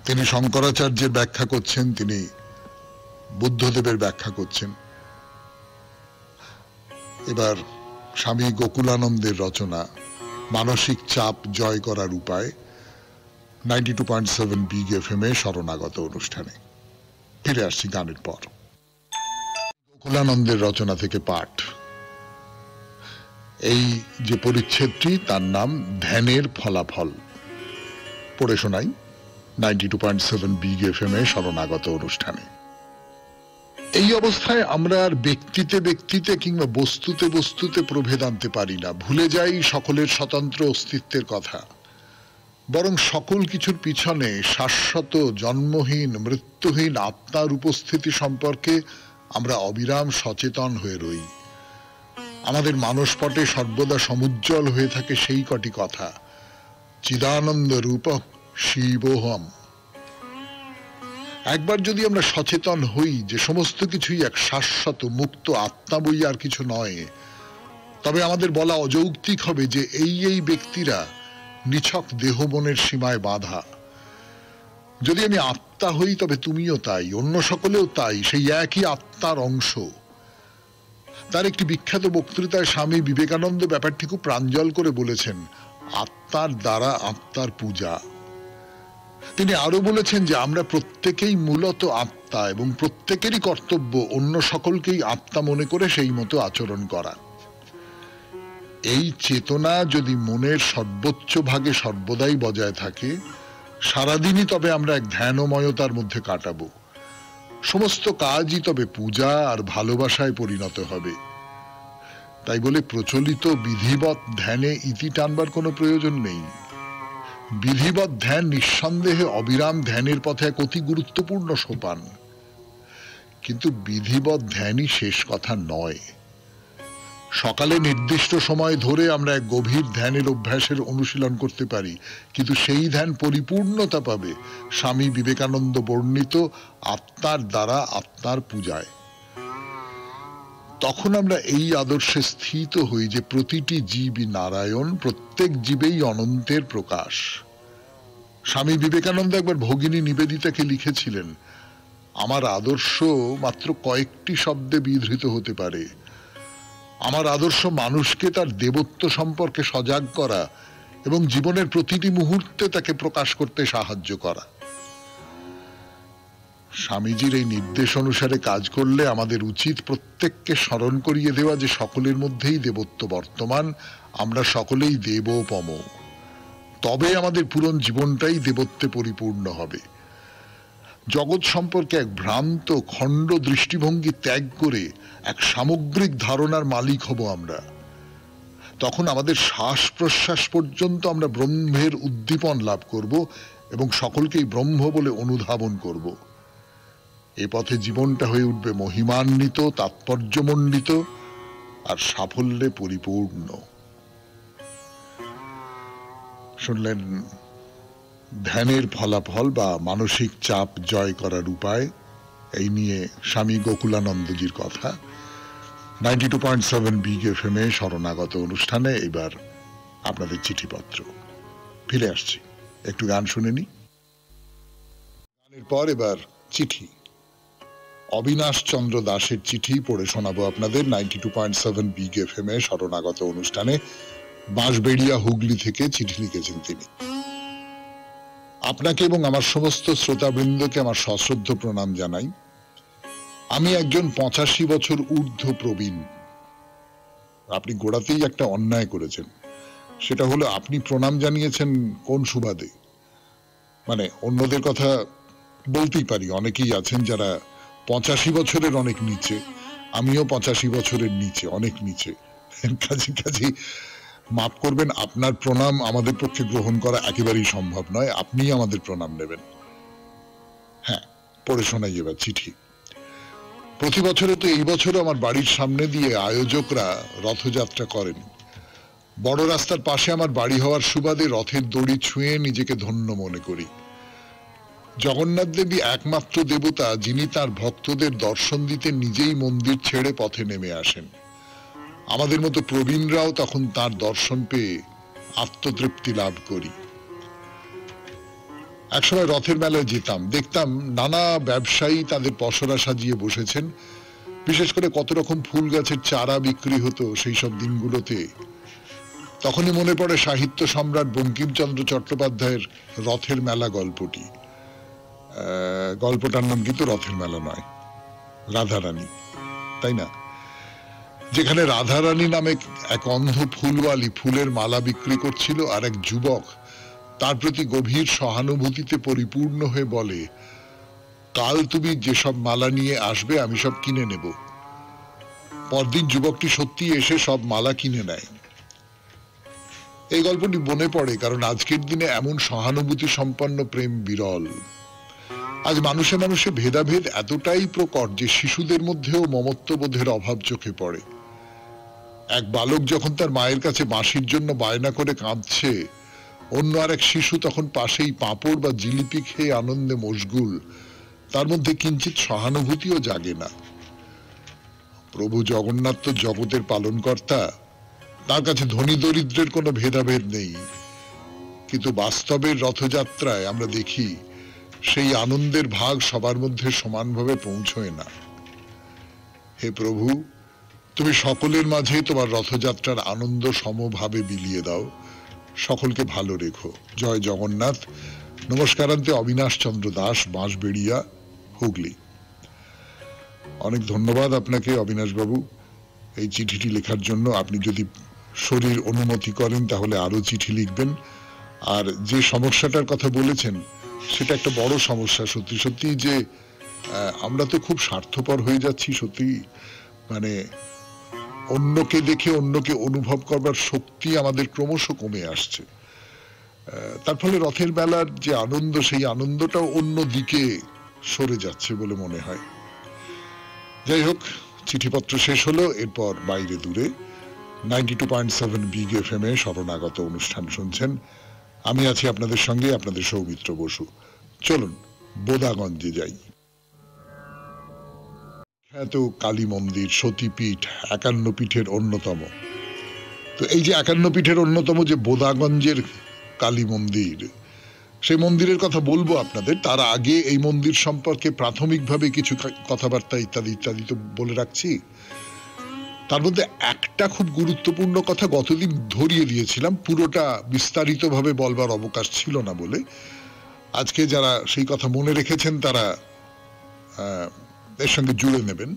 তিনি শঙ্করাচার্যের ব্যাখ্যা করছেন, তিনি বুদ্ধদেবের ব্যাখ্যা করছেন। এবার স্বামী গোকুলানন্দের রচনা মানসিক চাপ জয় করার উপায় 92.7 বিগ এফএম এ শরণাগত অনুষ্ঠানে ফিরে আসছি গানের পর। গোকুলানন্দের রচনা থেকে পাঠ। এই যে পরিচ্ছেদটি তার নাম ধ্যানের ফলাফল। পড়ে শোনাই 92.7 বিগ এফএম এ শরণাগত অনুষ্ঠানে। এই অবস্থায় আমরা আর ব্যক্তিতে ব্যক্তিতে কিংবা বস্তুতে বস্তুতে প্রভেদ আনতে পারি না, ভুলে যাই সকলের স্বতন্ত্র অস্তিত্বের কথা। বরং সকল কিছুর পিছনে শাশ্বত জন্মহীন মৃত্যুহীন আত্মার উপস্থিতি সম্পর্কে আমরা অবিরাম সচেতন হয়ে রই। আমাদের মানসপটে সর্বদা সমুজ্জ্বল হয়ে থাকে সেই কটি কথা, চিদানন্দ রূপ শিবোহম। একবার যদি আমরা সচেতন হই যে সমস্ত কিছুই এক শাশ্বত মুক্ত আত্মা বই আর কিছু নয়, তবে আমাদের বলা অযৌক্তিক হবে যে এই ব্যক্তিরা নিছক দেহ মনের সীমায় বাঁধা। যদি আমি আত্মা হই তবে তুমিও তাই, অন্য সকলেও তাই, সেই একই আত্মার অংশ। তার একটি বিখ্যাত বক্তৃতায় স্বামী বিবেকানন্দ ব্যাপারটি খুব প্রাঞ্জল করে বলেছেন, আত্মার দ্বারা আত্মার পূজা। তিনি আরো বলেছেন যে আমরা প্রত্যেকেই মূলত আত্মা এবং প্রত্যেকেরই কর্তব্য অন্য সকলকেই আত্মা মনে করে সেই মতো আচরণ করা। এই চেতনা যদি মনের সর্বোচ্চ ভাগে সর্বদাই বজায় থাকে, সারাদিনই তবে আমরা এক ধ্যানময়তার মধ্যে কাটাবো। সমস্ত কাজই তবে পূজা আর ভালোবাসায় পরিণত হবে। তাই বলে প্রচলিত বিধিবৎ ধ্যানে ইতি টানবার কোনো প্রয়োজন নেই। বিধিবৎ ধ্যান নিঃসন্দেহে অবিরাম ধ্যানের পথে এক অতি গুরুত্বপূর্ণ সোপান, কিন্তু বিধিবৎ ধ্যানই শেষ কথা নয়। সকালে নির্দিষ্ট সময় ধরে আমরা এক গভীর ধ্যানের অভ্যাসের অনুশীলন করতে পারি, কিন্তু সেই ধ্যান পরিপূর্ণতা পাবে স্বামী বিবেকানন্দ বর্ণিত আত্মার দ্বারা আত্মার পূজায়। তখন আমরা এই আদর্শে স্থিত হই যে প্রতিটি জীবই নারায়ণ, প্রত্যেক জীবেই অনন্তের প্রকাশ। স্বামী বিবেকানন্দ একবার ভগিনী নিবেদিতাকে লিখেছিলেন, আমার আদর্শ মাত্র কয়েকটি শব্দে বিধৃত হতে পারে। আমার আদর্শ মানুষকে তার দেবত্ব সম্পর্কে সজাগ করা এবং জীবনের প্রতিটি মুহূর্তে তাকে প্রকাশ করতে সাহায্য করা। স্বামীজির এই নির্দেশ অনুসারে কাজ করলে আমাদের উচিত প্রত্যেককে স্মরণ করিয়ে দেওয়া যে সকলের মধ্যেই দেবত্ব বর্তমান, আমরা সকলেই দেবোপম। তবে আমাদের পুরো জীবনটাই দেবত্বে পরিপূর্ণ হবে। জগৎ সম্পর্কে এক ভ্রান্ত খণ্ড দৃষ্টিভঙ্গি ত্যাগ করে এক সামগ্রিক ধারণার মালিক হব আমরা। তখন আমাদের শ্বাস প্রশ্বাস পর্যন্ত আমরা ব্রহ্মের উদ্দীপন লাভ করব এবং সকলকেই ব্রহ্ম বলে অনুধাবন করব। এ পথে জীবনটা হয়ে উঠবে মহিমান্বিত, তাৎপর্যমণ্ডিত আর সাফল্যে পরিপূর্ণ। শুনলেন ধ্যানের ফলাফল বা মানসিক চাপ জয় করার উপায়, এই নিয়ে স্বামী গোকুলানন্দজির কথা 92.7 বিগ এফএম এ শরণাগত অনুষ্ঠানে। এবার আপনাদের চিঠিপত্র ফিরে আসছি, একটু গান শুনে নি। গানের পর এবার চিঠি। অবিনাশ চন্দ্র দাসের চিঠি পড়ে শোনাবো আপনাদের 92.7 বিগ এফএম এ শরণাগত অনুষ্ঠানে। বাঁশবেড়িয়া হুগলি থেকে চিঠি লিখেছেন তিনি। আপনাকে এবং আমার সমস্ত শ্রোতাবৃন্দকে আমার সশ্রদ্ধ প্রণাম জানাই। আমি একজন 85 বছর ঊর্ধ্ব প্রবীণ। আপনি গোড়াতেই একটা অন্যায় করেছেন, সেটা হলো আপনি প্রণাম জানিয়েছেন কোন সুবাদে। মানে অন্যদের কথা বলতেই পারি, অনেকেই আছেন যারা 85 বছরের অনেক নিচে, আমিও 85 বছরের নিচে, অনেক নিচে। কাজে মাফ করবেন, আপনার প্রণাম আমাদের পক্ষে গ্রহণ করা একেবারেই সম্ভব নয়, আপনিই আমাদের প্রণাম নেবেন। হ্যাঁ, পড়ে শোনাই এবার চিঠি। প্রতি বছরে তো এই বছরও আমার বাড়ির সামনে দিয়ে আয়োজকরা রথযাত্রা করেন। বড় রাস্তার পাশে আমার বাড়ি হওয়ার সুবাদে রথের দড়ি ছুঁয়ে নিজেকে ধন্য মনে করি। জগন্নাথ দেবী একমাত্র দেবতা যিনি তার ভক্তদের দর্শন দিতে নিজেই মন্দির ছেড়ে পথে নেমে আসেন। আমাদের মতো প্রবীণরাও তখন তার দর্শন পেয়ে আত্মতৃপ্তি লাভ করি। একসময় রথের মেলায় যেতাম, দেখতাম নানা ব্যবসায়ী তাদের পসরা সাজিয়ে বসেছেন, বিশেষ করে কত রকম ফুল গাছের চারা বিক্রি হতো সেই সব দিনগুলোতে। তখনই মনে পড়ে সাহিত্য সম্রাট বঙ্কিমচন্দ্র চট্টোপাধ্যায়ের রথের মেলা গল্পটি। গল্পটার নাম কিন্তু রথের মেলা নয়, রাধারানী, তাই না? যেখানে রাধারানী নামে এক অন্ধ ফুলওয়ালি ফুলের মালা বিক্রি করছিল, আর এক যুবক তার প্রতি গভীর সহানুভূতিতে পরিপূর্ণ হয়ে বলে, কাল তুমি যেসব মালা নিয়ে আসবে আমি সব কিনে নেব। পরদিন যুবকটি সত্যি এসে সব মালা কিনে নেয়। এই গল্পটি মনে পড়ে কারণ আজকের দিনে এমন সহানুভূতি সম্পন্ন প্রেম বিরল। আজ মানুষে মানুষে ভেদাভেদ এতটাই প্রকট যে শিশুদের মধ্যেও মমত্ববোধের অভাব চোখে পড়ে। এক বালক যখন তার মায়ের কাছে বাঁশির জন্য বায়না করে কাঁদছে, অন্য আরেক শিশু তখন পাশেই পাঁপড় বা জিলিপি খেয়ে আনন্দে মশগুল, তার মধ্যে কিঞ্চিত সহানুভূতিও জাগে না। প্রভু জগন্নাথ তো জগতের পালনকর্তা, তার কাছে ধনী দরিদ্রের কোনো ভেদাভেদ নেই। কিন্তু বাস্তবের রথযাত্রায় আমরা দেখি সেই আনন্দের ভাগ সবার মধ্যে সমানভাবে পৌঁছয় না। হে প্রভু, তুমি সকলের মাঝে তোমার রথযাত্রার আনন্দ সমভাবে বিলিয়ে দাও, সকলকে ভালো রেখো। জয় জগন্নাথ। নমস্কারান্তে অবিনাশ চন্দ্র দাস, বাঁশবেড়িয়া, হুগলি। অনেক ধন্যবাদ আপনাকে অবিনাশ বাবু এই চিঠিটি লেখার জন্য। আপনি যদি শরীর অনুমতি করেন তাহলে আরো চিঠি লিখবেন। আর যে সমস্যাটার কথা বলেছেন সেটা একটা বড় সমস্যা। সত্যি সত্যি যে আমরা তো খুব স্বার্থপর হয়ে যাচ্ছি, সত্যি মানে অন্যকে দেখে অন্যকে অনুভব করবার শক্তি আমাদের ক্রমশ কমে আসছে। তার ফলে রথের মেলার যে আনন্দ, সেই আনন্দটাও অন্য দিকে সরে যাচ্ছে বলে মনে হয়। যাই হোক, চিঠিপত্র শেষ হলো। এরপর বাইরে দূরে 92.7 বিগ এফএম এ শরণাগত অনুষ্ঠান শুনছেন। আমি আছি আপনাদের সঙ্গে, আপনাদের সৌমিত্র বসু। চলুন বোদাগঞ্জে যাই। খ্যাত কালী মন্দির, সতীপীঠ, 51 পীঠের অন্যতম। তো এই যে 51 পীঠের অন্যতম যে বোদাগঞ্জের কালী মন্দির, সেই মন্দিরের কথা বলবো আপনাদের। তার আগে এই মন্দির সম্পর্কে প্রাথমিকভাবে কিছু কথাবার্তা ইত্যাদি ইত্যাদি তো বলে রাখছি। তার মধ্যে একটা খুব গুরুত্বপূর্ণ কথা গতদিন ধরিয়ে দিয়েছিলাম, পুরোটা বিস্তারিতভাবে বলবার অবকাশ ছিল না বলে। আজকে যারা সেই কথা মনে রেখেছেন তারা এর সঙ্গে জুড়ে নেবেন।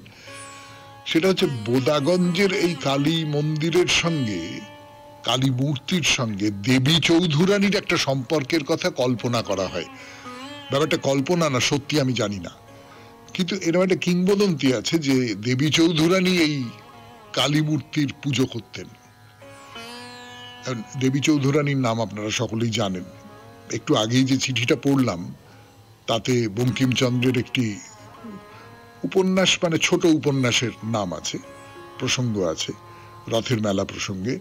সেটা হচ্ছে বোদাগঞ্জের এই কালী মন্দিরের সঙ্গে, কালী মূর্তির সঙ্গে দেবী চৌধুরানীর একটা সম্পর্কের কথা কল্পনা করা হয়। ব্যাপারটা কল্পনা না সত্যি আমি জানি না, কিন্তু এরকম একটা কিংবদন্তি আছে যে দেবী চৌধুরানী এই কালী মূর্তির পুজো করতেন। দেবী চৌধুরানীর নাম আপনারা সকলেই জানেন। একটু আগেই যে চিঠিটা পড়লাম তাতে বঙ্কিমচন্দ্রের একটি উপন্যাস, মানে ছোট উপন্যাসের নাম আছে, প্রসঙ্গ আছে রথের মেলা প্রসঙ্গে।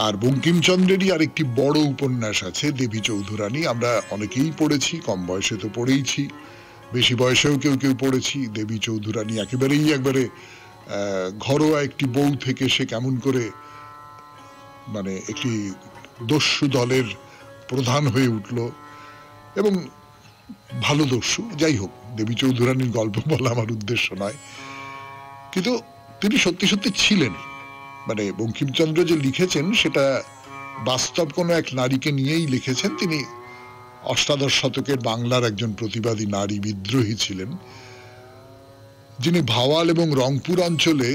আর বঙ্কিমচন্দ্রেরই আর একটি বড় উপন্যাস আছে দেবী চৌধুরানী। আমরা অনেকেই পড়েছি, কম বয়সে তো পড়েইছি, বেশি বয়সেও কেউ কেউ পড়েছি। দেবী চৌধুরানী একবারে ঘরোয়া একটি বউ থেকে সে কেমন করে মানে একটি দস্যু দলের প্রধান হয়ে উঠল, এবং ভালো দস্যু। যাই হোক, দেবী চৌধুরানীর গল্প বলা আমার উদ্দেশ্য নয়, কিন্তু তিনি সত্যি সত্যি ছিলেন। মানে বঙ্কিমচন্দ্র যে লিখেছেন সেটা বাস্তব কোনো এক নারীকে নিয়েই লিখেছেন। তিনি অষ্টাদশ শতকের বাংলার একজন প্রতিবাদী নারী বিদ্রোহী ছিলেন, যিনি ভাওয়াল এবং রংপুর অঞ্চলে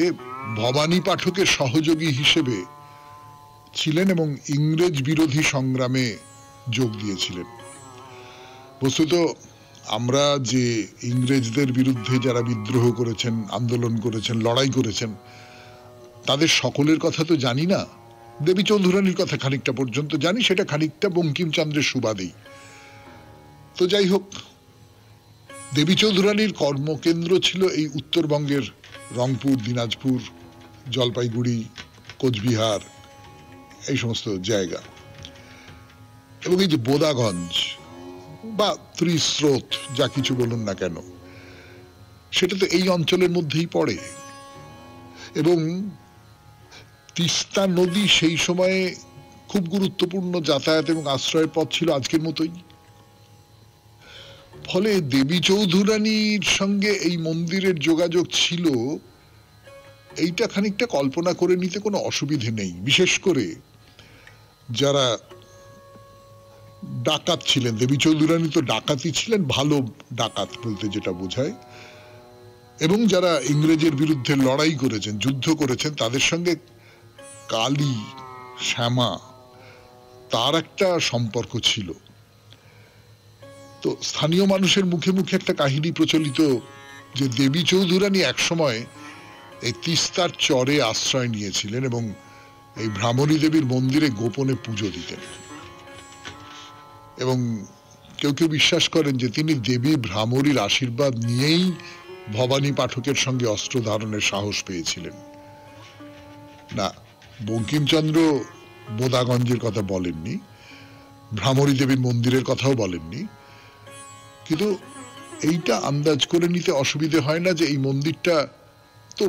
ভবানী পাঠকের সহযোগী হিসেবে ছিলেন এবং ইংরেজ বিরোধী সংগ্রামে যোগ দিয়েছিলেন। বস্তুত আমরা যে ইংরেজদের বিরুদ্ধে যারা বিদ্রোহ করেছেন, আন্দোলন করেছেন, লড়াই করেছেন, তাদের সকলের কথা তো জানি না। দেবী চৌধুরানীর কথা খানিকটা পর্যন্ত জানি, সেটা খানিকটা বঙ্কিমচন্দ্রের সুবাদেই। তো যাই হোক, দেবী চৌধুরানীর কর্মকেন্দ্র ছিল এই উত্তরবঙ্গের রংপুর, দিনাজপুর, জলপাইগুড়ি, কোচবিহার, এই সমস্ত জায়গা। এবং এই যে বোদাগঞ্জ বা ত্রিস্রোত, যা কিছু বলুন না কেন, সেটা তো এই অঞ্চলের মধ্যেই পড়ে। এবং তিস্তা নদী সেই সময়ে খুব গুরুত্বপূর্ণ যাতায়াত এবং আশ্রয়ের পথ ছিল আজকের মতোই। ফলে দেবী চৌধুরানীর সঙ্গে এই মন্দিরের যোগাযোগ ছিল, এইটা খানিকটা কল্পনা করে নিতে কোনো অসুবিধে নেই। বিশেষ করে যারা ডাকাত ছিলেন, দেবী চৌধুরানী তো ডাকাতই ছিলেন, ভালো ডাকাত বলতে যেটা বোঝায়, এবং যারা ইংরেজের বিরুদ্ধে লড়াই করেছেন, যুদ্ধ করেছেন, তাদের সঙ্গে কালী, শ্যামা, তার একটা সম্পর্ক ছিল। তো স্থানীয় মানুষের মুখে মুখে একটা কাহিনী প্রচলিত যে দেবী চৌধুরানী একসময় এই তিস্তার চরে আশ্রয় নিয়েছিলেন এবং এই ভ্রামরী দেবীর মন্দিরে গোপনে পুজো দিতেন, এবং কেউ কেউ বিশ্বাস করেন যে তিনি দেবী ভ্রামরীর আশীর্বাদ নিয়েই ভবানী পাঠকের সঙ্গে অস্ত্র ধারণের সাহস পেয়েছিলেন। না, বঙ্কিমচন্দ্র বোদাগঞ্জের কথা বলেননি, ভ্রামরী দেবীর মন্দিরের কথাও বলেননি, কিন্তু এইটা আন্দাজ করে নিতে অসুবিধে হয় না যে এই মন্দিরটা তো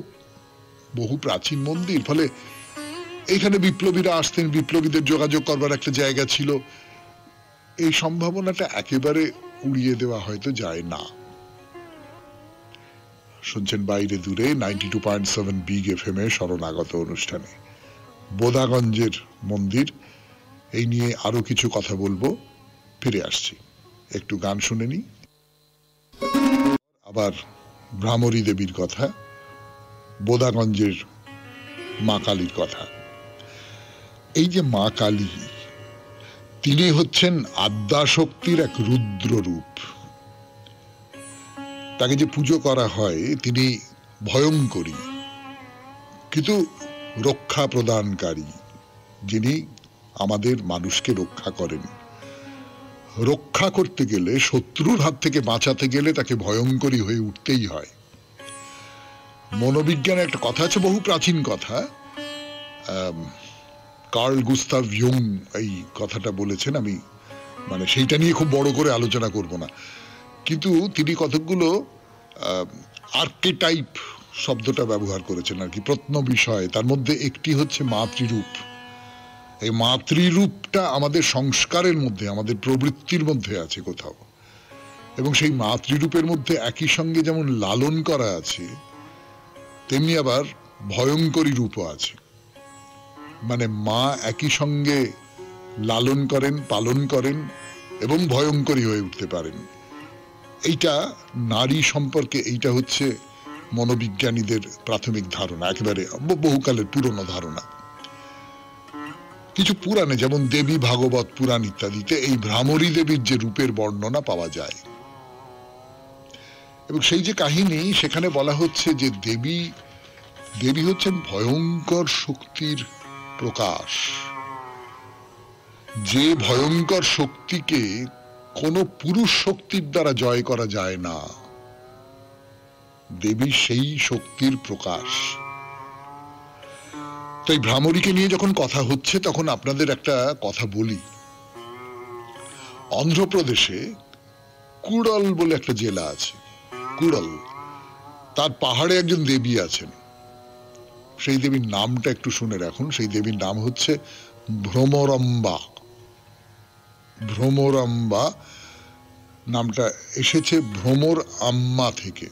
বহু প্রাচীন মন্দির, ফলে এইখানে বিপ্লবীরা আসতেন, বিপ্লবীদের যোগাযোগ করবার একটা জায়গা ছিল, এই সম্ভাবনাটা একেবারে উড়িয়ে দেওয়া হয়তো যায় না। শুনছেন বাইরে দূরে 92.7 বিগ এফএম এ শরণাগত অনুষ্ঠানে বোদাগঞ্জের মন্দির, এই নিয়ে আরো কিছু কথা বলবো, ফিরে আসছি, একটু গান শুনে নি, আবার ভ্রামরী দেবীর কথা, বোদাগঞ্জের মা কালীর কথা। এই যে মা কালী, তিনি হচ্ছেন আদ্যাশক্তির এক রুদ্র রূপ। তাকে যে পুজো করা হয়, তিনি ভয়ঙ্করী কিন্তু রক্ষা প্রদানকারী, যিনি আমাদের মানুষকে রক্ষা করেন। রক্ষা করতে গেলে, শত্রুর হাত থেকে বাঁচাতে গেলে তাকে ভয়ঙ্করী হয়ে উঠতেই হয়। মনোবিজ্ঞানে একটা কথা আছে, বহু প্রাচীন কথা, কার্ল গুস্তাভ ইয়ুং এই কথাটা বলেছেন, আমি মানে সেইটা নিয়ে খুব বড় করে আলোচনা করব না, কিন্তু তিনি কতকগুলো আর্কেটাইপ শব্দটা ব্যবহার করেছেন আর কি, প্রত্ন বিষয়, তার মধ্যে একটি হচ্ছে মাতৃরূপ। এই মাতৃরূপটা আমাদের সংস্কারের মধ্যে, আমাদের প্রবৃত্তির মধ্যে আছে কোথাও, এবং সেই মাতৃরূপের মধ্যে একই সঙ্গে যেমন লালন করা আছে, তেমনি আবার ভয়ঙ্করী রূপও আছে। মানে মা একই সঙ্গে লালন করেন, পালন করেন এবং ভয়ঙ্করী হয়ে উঠতে পারেন। এইটা নারী সম্পর্কে, এইটা হচ্ছে মনোবিজ্ঞানীদের প্রাথমিক ধারণা, একেবারে বহুকালের পুরনো ধারণা। কিছু পুরাণে, যেমন দেবী ভাগবত পুরাণ ইত্যাদিতে, এই ভ্রামরী দেবীর যে রূপের বর্ণনা পাওয়া যায়, এবং সেই যে কাহিনী, সেখানে বলা হচ্ছে যে দেবী হচ্ছেন ভয়ঙ্কর শক্তির প্রকাশ, যে ভয়ঙ্কর শক্তিকে কোনো পুরুষ শক্তির দ্বারা জয় করা যায় না, দেবী সেই শক্তির প্রকাশ। তো এই ভ্রামরীকে নিয়ে যখন কথা হচ্ছে, তখন আপনাদের একটা কথা বলি। অন্ধ্রপ্রদেশে কুড়ল বলে একটা জেলা আছে, কুড়ল, তার পাহাড়ে একজন দেবী আছেন। সেই দেবীর নামটা একটু শুনে রাখুন, সেই দেবীর নাম হচ্ছে ভ্রমরম্বা। ভ্রমরম্বা নামটা এসেছে ভ্রমর আম্মা থেকে,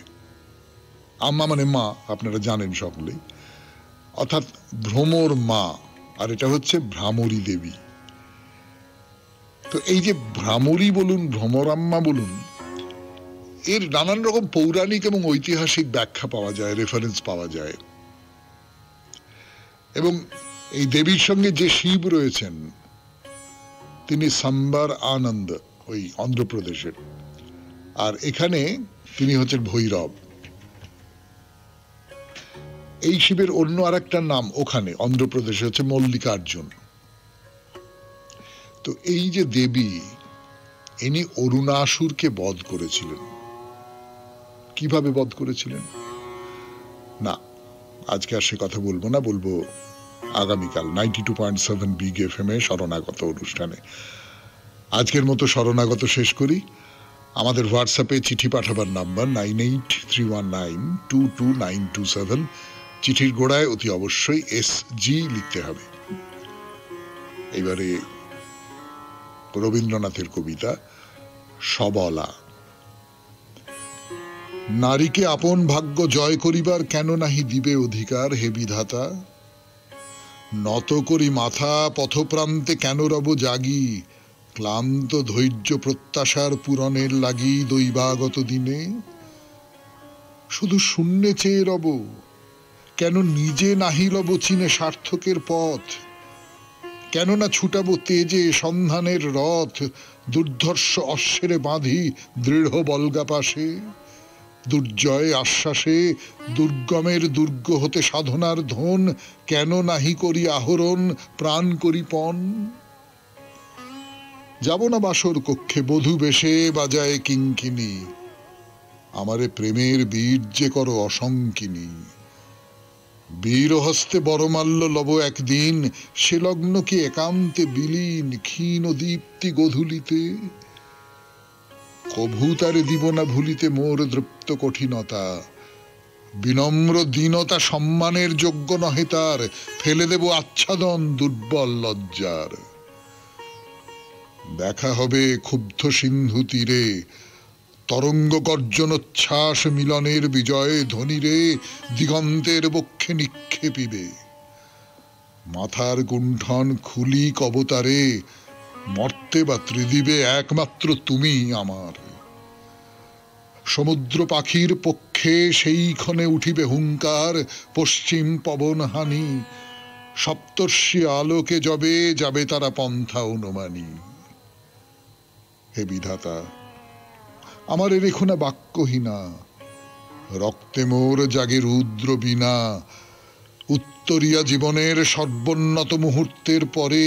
আম্মা মানে মা, আপনারা জানেন সকলেই, অর্থাৎ ভ্রমর মা, আর এটা হচ্ছে ভ্রামরী দেবী। তো এই যে ভ্রামরী বলুন, ভ্রমরাম্মা বলুন, এর নানান রকম পৌরাণিক এবং ঐতিহাসিক ব্যাখ্যা পাওয়া যায়, রেফারেন্স পাওয়া যায়। এবং এই দেবীর সঙ্গে যে শিব রয়েছেন, তিনি সাম্বার আনন্দ, ওই অন্ধ্রপ্রদেশের, আর এখানে তিনি হচ্ছেন ভৈরব। এই শিবের অন্য আর একটা নাম ওখানে অন্ধ্রপ্রদেশে হচ্ছে মল্লিকার্জুন। তো এই যে দেবী, ইনি অরুণাসুরকে বধ করেছিলেন। কিভাবে বধ করেছিলেন না, আজকে আর সে কথা বলবো না, বলবো আগামীকাল 92.7 বিগ এফএম এ শরণাগত অনুষ্ঠানে। আজকের মতো শরণাগত শেষ করি। আমাদের হোয়াটসঅ্যাপে চিঠি পাঠাবার নাম্বার 9831922927। চিঠির গোড়ায় অতি অবশ্যই SG লিখতে হবে। এবারে রবীন্দ্রনাথের কবিতা সবলা। নারীকে আপন ভাগ্য জয় করিবার কেন নাহি দিবে অধিকার হে বিধাতা। নত করি মাথা পথপ্রান্তে কেন রব জাগি, ক্লান্ত ধৈর্য প্রত্যাশার পূরণের লাগি দৈবাগত দিনে। শুধু শূন্যে চেয়ে রব, কেন নিজে নাহি লব চিনে সার্থকের পথ। কেন না ছুটাবো তেজে সন্ধানের রথ, দুর্ধর্ষ অশ্বেরে বাঁধি দৃঢ় বল্গা পাশে। দুর্জয় আশ্বাসে দুর্গমের দুর্গ হতে সাধনার ধন, কেন নাহি করি আহরণ প্রাণ করি পণ। যাব না বাসর কক্ষে বধূ বেশে বাজায় কিঙ্কিনি, আমারে প্রেমের বীর্যে করো অসংকিনী। বীর হস্তে বরমাল্য লব একদিন, সে লগ্ন কি একান্তে বিলীন ক্ষীণ দীপ্তি গধূলিতে। কভু তারে দিব না ভুলিতে মোর দৃপ্ত কঠিনতা, বিনম্র দীনতা সম্মানের যোগ্য নহে তার, ফেলে দেব আচ্ছাদন দুর্বল লজ্জার। দেখা হবে ক্ষুব্ধ সিন্ধু তীরে, তরঙ্গ গর্জনোচ্ছ্বাস মিলনের বিজয় ধ্বনিরে দিগন্তের বক্ষে নিক্ষেপিবে। মাথার গুণ্ঠন খুলি কবতারে, মর্তে বা ত্রিদিবে একমাত্র তুমি আমার। সমুদ্র পাখির পক্ষে সেইক্ষণে উঠিবে হুঙ্কার, পশ্চিম পবন হানি সপ্তর্ষি আলোকে যবে যাবে তারা পন্থা অনুমানী। হে বিধাতা, আমারে রেখো না বাক্যহীনা, রক্তে মোর জাগে রুদ্র বীণা। উত্তরিয়া জীবনের সর্বোন্নত মুহূর্তের পরে,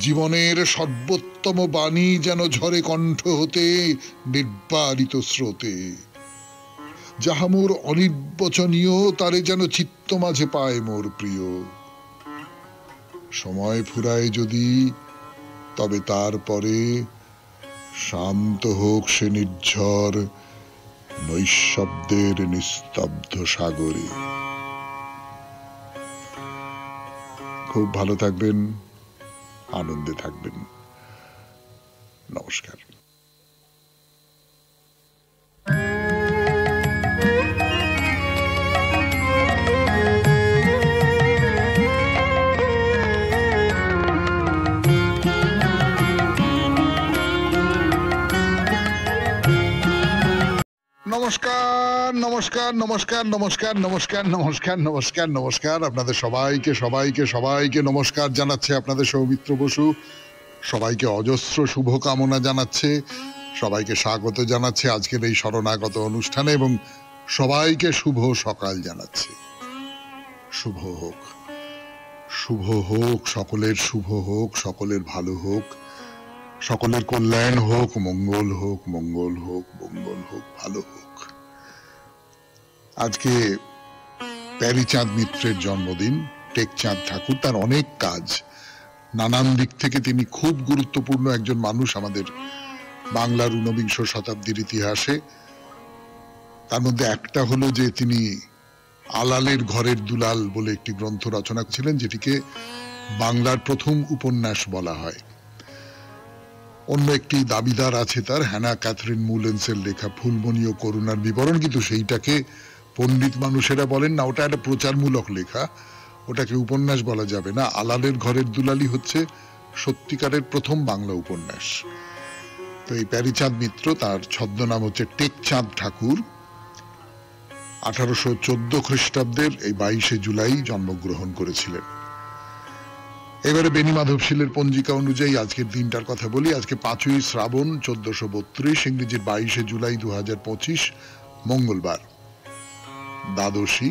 জীবনের সর্বোত্তম বাণী যেন ঝরে কণ্ঠ হতে নির্বারিত স্রোতে। যাহা মোর অনির্বচনীয় তারে যেন চিত্ত মাঝে পায় মোর প্রিয়। সময় ফুরায় যদি, তবে তারপরে শান্ত হোক সে নির্ঝর নৈঃশব্দের নিস্তব্ধ সাগরে। খুব ভালো থাকবেন, আনন্দে থাকবেন। নমস্কার। নমস্কার নমস্কার নমস্কার নমস্কার নমস্কার নমস্কার নমস্কার নমস্কার। আপনাদের সবাইকে সবাইকে সবাইকে নমস্কার জানাচ্ছে আপনাদের সৌমিত্র বসু। সবাইকে অজস্র শুভকামনা জানাচ্ছে, সবাইকে স্বাগত জানাচ্ছে আজকের এই শরণাগত অনুষ্ঠানে, এবং সবাইকে শুভ সকাল জানাচ্ছে। শুভ হোক, শুভ হোক, সকলের শুভ হোক, সকলের ভালো হোক, সকলের কল্যাণ হোক, মঙ্গল হোক, মঙ্গল হোক, মঙ্গল হোক, ভালো হোক। আজকে প্যারীচাঁদ মিত্রের জন্মদিন। টেকচাঁদ ঠাকুর, তার অনেক কাজ, নানান দিক থেকে তিনি খুব গুরুত্বপূর্ণ একজন মানুষ আমাদের বাংলার ঊনবিংশ শতাব্দীর ইতিহাসে। তার মধ্যে একটা হলো যে তিনি আলালের ঘরের দুলাল বলে একটি গ্রন্থ রচনা করেছিলেন, যেটিকে বাংলার প্রথম উপন্যাস বলা হয়। অন্য একটি দাবিদার আছে তার, হ্যানা ক্যাথরিন মুলেন্সের লেখা ফুলমণি ও করুণার বিবরণ, কিন্তু সেইটাকে পণ্ডিত মানুষেরা বলেন না, ওটা একটা প্রচারমূলক লেখা, ওটাকে উপন্যাস বলা যাবে না। আলালের ঘরের দুলালি হচ্ছে সত্যিকারের প্রথম বাংলা উপন্যাস। তো এই প্যারীচাঁদ মিত্র, তার ছদ্মনাম হচ্ছে টেকচাঁদ ঠাকুর, 1814 খ্রিস্টাব্দের এই 22শে জুলাই জন্মগ্রহণ করেছিলেন। এবারে বেনি মাধবশীলের পঞ্জিকা অনুযায়ী আজকের দিনটার কথা বলি। আজকে 5ই শ্রাবণ 1432, ইংরেজির 22শে জুলাই 2025, মঙ্গলবার, দ্বাদশী।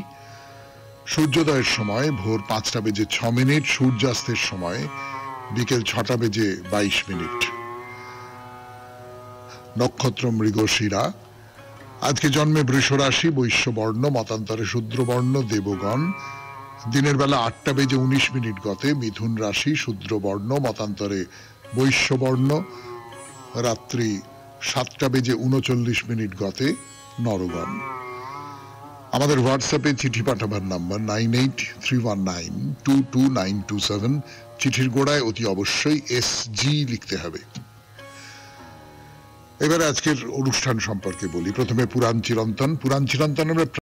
সূর্যোদয়ের সময় ভোর 5টা বেজে 6 মিনিট, সূর্যাস্তের সময় বিকেল 6টা বেজে 22 মিনিট। নক্ষত্র মৃগশিরা। আজকে জন্মে বৃষ রাশি, বৈশ্য বর্ণ, মতান্তরে শূদ্রবর্ণ, দেবগণ। দিনের বেলা 8টা বেজে 19 মিনিট গতে মিথুন রাশি, শূদ্রবর্ণ, মতান্তরে বৈশ্য বর্ণ। রাত্রি 7টা বেজে 39 মিনিট গতে নরগণ। আমাদের হোয়াটসঅ্যাপে চিঠি পাঠাবার নাম্বার 9831922927। চিঠির গোড়ায় অতি অবশ্যই SG লিখতে হবে। এবারে আজকের অনুষ্ঠান সম্পর্কে বলি। প্রথমে পুরাণ চিরন্তন। পুরাণ চিরন্তন আমরা